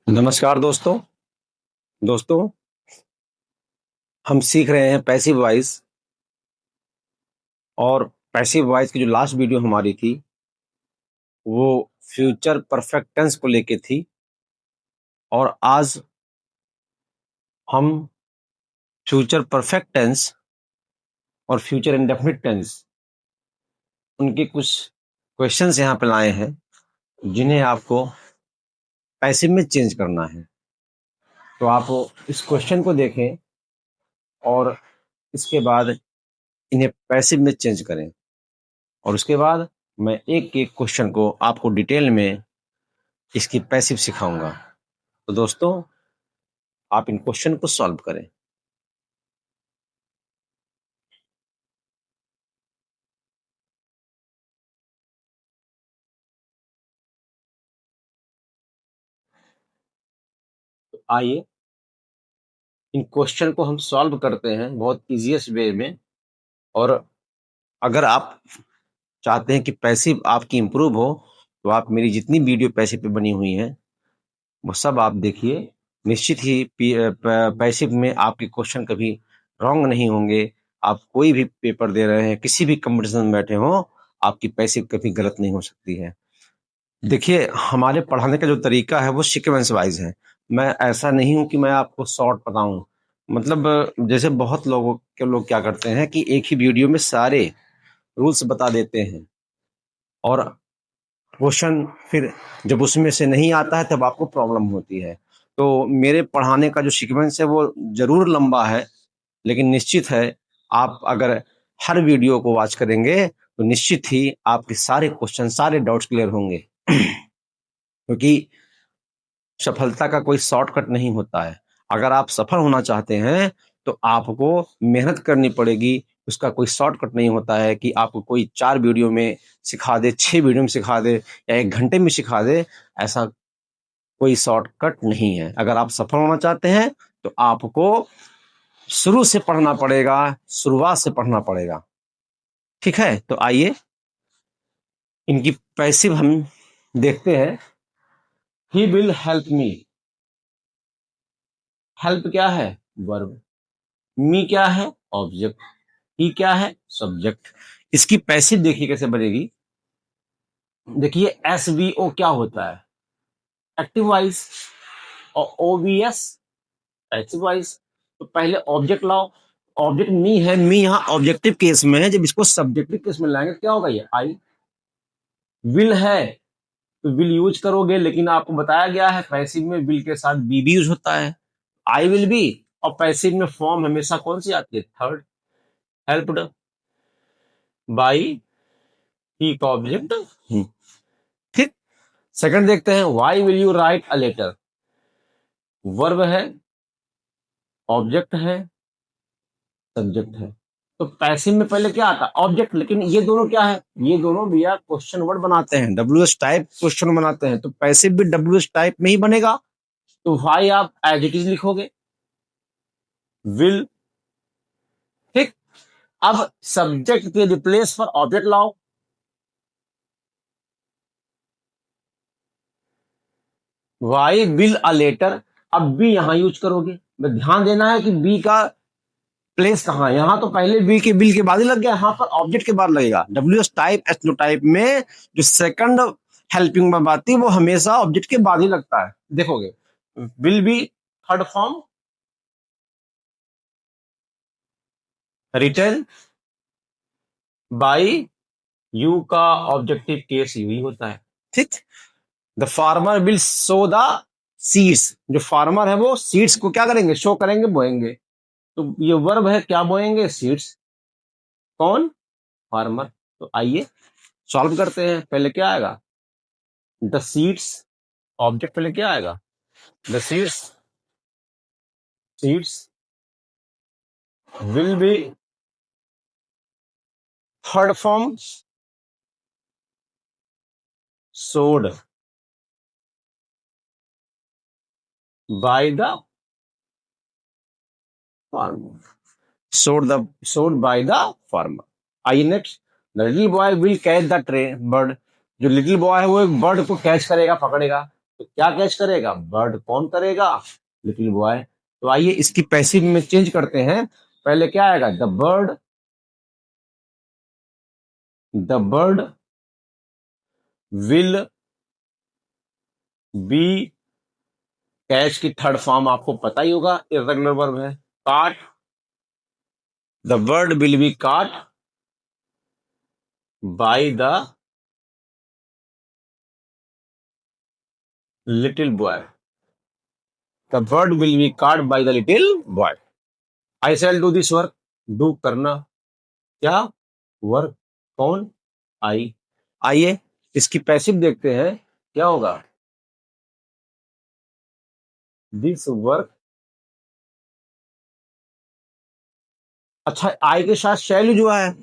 नमस्कार दोस्तों। दोस्तों, हम सीख रहे हैं पैसिव वॉइस। और पैसिव वॉइस की जो लास्ट वीडियो हमारी थी वो फ्यूचर परफेक्ट टेंस को लेके थी। और आज हम फ्यूचर परफेक्ट टेंस और फ्यूचर इंडेफिनिट टेंस उनके कुछ क्वेश्चंस यहाँ पे लाए हैं जिन्हें आपको पैसिव में चेंज करना है। तो आप इस क्वेश्चन को देखें और इसके बाद इन्हें पैसिव में चेंज करें, और उसके बाद मैं एक एक क्वेश्चन को आपको डिटेल में इसकी पैसिव सिखाऊंगा। तो दोस्तों, आप इन क्वेश्चन को सॉल्व करें। तो आइए इन क्वेश्चन को हम सॉल्व करते हैं बहुत इजीएस्ट वे में। और अगर आप चाहते हैं कि पैसिव आपकी इंप्रूव हो तो आप मेरी जितनी वीडियो पैसिव पे बनी हुई हैं वो सब आप देखिए। निश्चित ही पैसिव में आपके क्वेश्चन कभी रॉन्ग नहीं होंगे। आप कोई भी पेपर दे रहे हैं, किसी भी कंपटीशन में बैठे हो, आपकी पैसिव कभी गलत नहीं हो सकती है। देखिए, हमारे पढ़ाने का जो तरीका है वो सीक्वेंस वाइज है। मैं ऐसा नहीं हूं कि मैं आपको शॉर्ट बताऊं। मतलब जैसे बहुत लोग क्या करते हैं कि एक ही वीडियो में सारे रूल्स बता देते हैं, और क्वेश्चन फिर जब उसमें से नहीं आता है तब आपको प्रॉब्लम होती है। तो मेरे पढ़ाने का जो सीक्वेंस है वो जरूर लंबा है, लेकिन निश्चित है आप अगर हर वीडियो को वॉच करेंगे तो निश्चित ही आपके सारे क्वेश्चन, सारे डाउट्स क्लियर होंगे। क्योंकि सफलता का कोई शॉर्टकट नहीं होता है। अगर आप सफल होना चाहते हैं तो आपको मेहनत करनी पड़ेगी। उसका कोई शॉर्टकट नहीं होता है कि आपको कोई 4 वीडियो में सिखा दे, 6 वीडियो में सिखा दे या 1 घंटे में सिखा दे। ऐसा कोई शॉर्टकट नहीं है। अगर आप सफल होना चाहते हैं तो आपको शुरू से पढ़ना पड़ेगा, शुरुआत से पढ़ना पड़ेगा। ठीक है, तो आइए इनकी पैसिव हम देखते हैं। He will help me. Help क्या है? वर्ब। मी क्या है? ऑब्जेक्ट। ही क्या है? सब्जेक्ट। इसकी पैसिव देखिए कैसे बनेगी। देखिए, एस वी ओ क्या होता है? Active voice. और O V S passive voice. तो पहले ऑब्जेक्ट लाओ। ऑब्जेक्ट मी है, मी यहाँ ऑब्जेक्टिव केस में है। जब इसको सब्जेक्टिव केस में लाएंगे क्या होगा? ये आई। विल है तो विल यूज करोगे, लेकिन आपको बताया गया है पैसिव में विल के साथ बी भी यूज होता है। I will be. और पैसिव में फॉर्म हमेशा कौन सी आती है? थर्ड। हेल्प्ड बाई ही का ऑब्जेक्ट। ठीक। सेकंड देखते हैं, why will you write a letter. Verb है, ऑब्जेक्ट है, सब्जेक्ट है। तो पैसिव में पहले क्या आता है? ऑब्जेक्ट। लेकिन ये दोनों क्या है? ये दोनों भैया क्वेश्चन वर्ड बनाते हैं, डब्ल्यू एस टाइप क्वेश्चन बनाते हैं। तो पैसिव भी डब्ल्यू एस टाइप में ही बनेगा। तो व्हाई आप एज इट इज लिखोगे, विल। ठीक। अब सब्जेक्ट के रिप्लेस पर ऑब्जेक्ट लाओ। Why will a letter. अब बी यहां यूज करोगे। ध्यान देना है कि बी का प्लेस कहां है। यहां तो पहले बी के बिल के बाद ही लग गया, यहां पर ऑब्जेक्ट के बाद लगेगा। W S type S type में जो सेकंड हेल्पिंग में आती है वो हमेशा ऑब्जेक्ट के बाद ही लगता है। देखोगे, will be third form, written by you का ऑब्जेक्टिव केस यू ही होता है। ठीक। The farmer will so the seeds. जो फार्मर है वो सीड्स को क्या करेंगे? शो करेंगे, बोएंगे। तो ये वर्ब है, क्या बोएंगे? सीड्स। कौन? फार्मर। तो आइए सॉल्व करते हैं। पहले क्या आएगा? The seeds. ऑब्जेक्ट पहले क्या आएगा? The seeds. Seeds will be third form, सोड बाय द फार्मर। सोड बाय द फार्मर। आइए next. The little boy will catch the tray bird. जो लिटिल बॉय है वो एक बर्ड को कैच करेगा, पकड़ेगा। तो क्या कैच करेगा? बर्ड। कौन करेगा? Little boy. तो आइए इसकी पैसिव में चेंज करते हैं। पहले क्या आएगा? The bird will be catch की थर्ड फॉर्म आपको पता ही होगा, इर्रेगुलर वर्ब है, caught. The bird will be caught by the little boy. The bird will be caught by the little boy. I shall do this work. Do करना, क्या? Work. कौन? आई। आइए इसकी पैसिव देखते हैं क्या होगा। This work. अच्छा, आई के साथ शैल यूज हुआ है।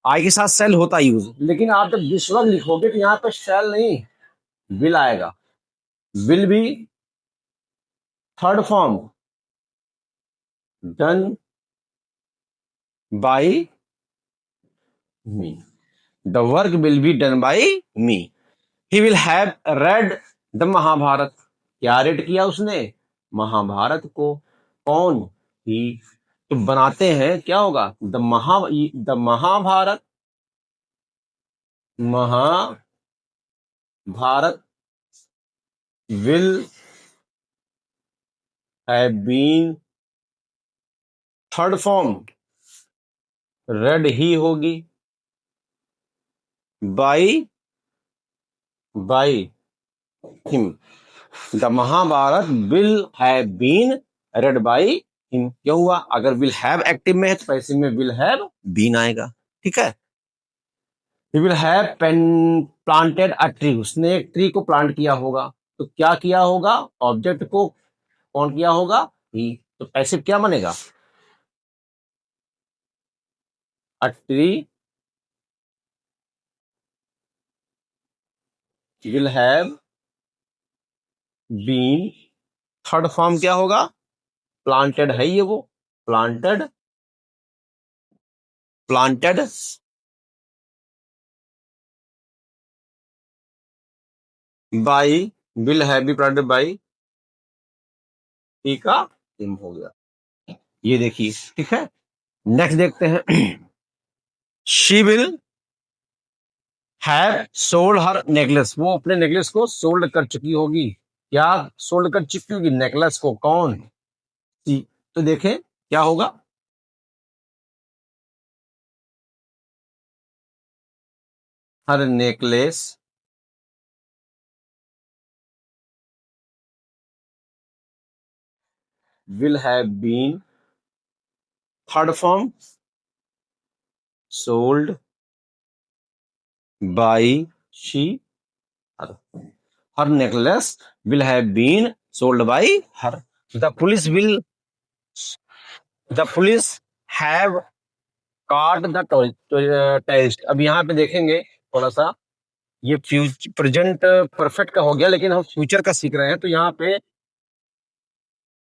आई के साथ शैल होता यूज, लेकिन आप जब दिस वर्क लिखोगे तो यहाँ पे शैल नहीं, विल आएगा। Will be third form done by me. The work will be done by me. He will have read the Mahabharata. क्या रेड किया उसने? महाभारत को। कौन? ही। तो बनाते हैं क्या होगा? The Mahabharata. Mahabharata will have been third form read ही होगी by him. The Mahabharata will have been read by him. क्यों हुआ? अगर विल हैव एक्टिव में है तो पैसिव में विल हैव बीन आएगा। ठीक है। ही will have planted a tree. उसने एक ट्री को प्लांट किया होगा। तो क्या किया होगा? ऑब्जेक्ट को कौन किया होगा? ही। तो पैसिव क्या बनेगा? A tree will have been. Third form क्या होगा? प्लांटेड है ये वो। Planted. Planted by. Will have be planted by. का हिम हो गया। ये देखिए। ठीक है। नेक्स्ट देखते हैं। She will have sold her necklace. वो अपने नेकलेस को सोल्ड कर चुकी होगी। क्या सोल्ड कर चुकी होगी? नेकलेस को। कौन? सी। तो देखें क्या होगा। Her necklace will have been third form sold by she. Her necklace will have been sold by her. The police will the police have card the test. अब यहाँ पे देखेंगे थोड़ा सा। ये प्रेजेंट परफेक्ट का हो गया, लेकिन हम फ्यूचर का सीख रहे हैं तो यहाँ पे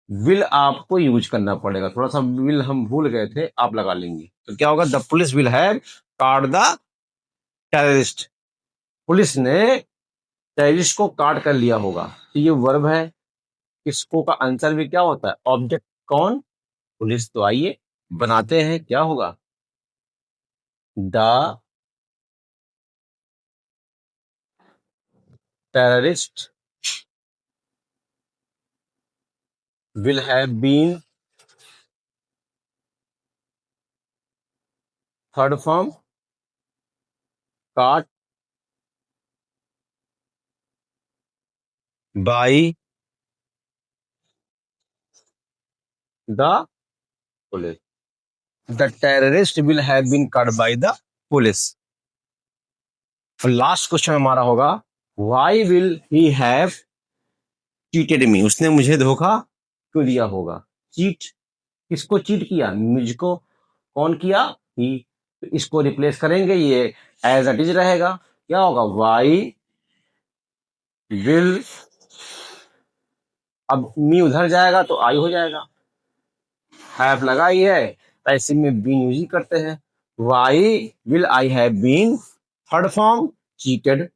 विल आपको यूज करना पड़ेगा। थोड़ा सा विल हम भूल गए थे, आप लगा लेंगे तो क्या होगा? The police will have card the terrorist. Police ने टेररिस्ट को काट कर लिया होगा। तो ये वर्ब है। इसको का आंसर भी क्या होता है? ऑब्जेक्ट। कौन? पुलिस। तो आइए बनाते हैं क्या होगा। The terrorist will have been third form caught by the police. The terrorist will have been caught by the police. और लास्ट क्वेश्चन हमारा होगा, why will he have cheated me? उसने मुझे धोखा क्यों दिया होगा? चीट। किसको चीट किया? मुझको। कौन किया? ही। इसको रिप्लेस करेंगे, ये एज इट इज रहेगा। क्या होगा? Why will. अब मी उधर जाएगा तो आई हो जाएगा। हैव लगाई है, ऐसे में बीन यूज ही करते हैं। Why will I have been third form cheated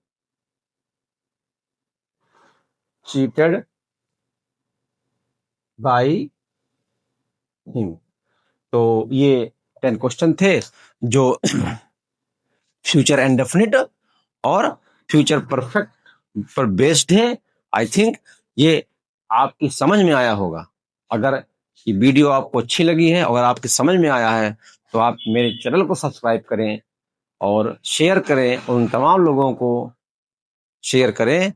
cheated by him. तो ये 10 क्वेश्चन थे जो फ्यूचर इंडेफिनिट और फ्यूचर परफेक्ट पर बेस्ड है। आई थिंक ये आपकी समझ में आया होगा। अगर ये वीडियो आपको अच्छी लगी है, अगर आपकी समझ में आया है, तो आप मेरे चैनल को सब्सक्राइब करें और शेयर करें, उन तमाम लोगों को शेयर करें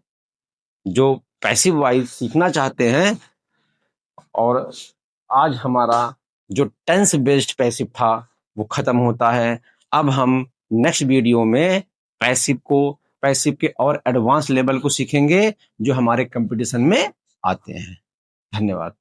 जो पैसिव वाइज सीखना चाहते हैं। और आज हमारा जो टेंस बेस्ड पैसिव था वो खत्म होता है। अब हम नेक्स्ट वीडियो में पैसिव के और एडवांस लेवल को सीखेंगे जो हमारे कंपटीशन में आते हैं। धन्यवाद।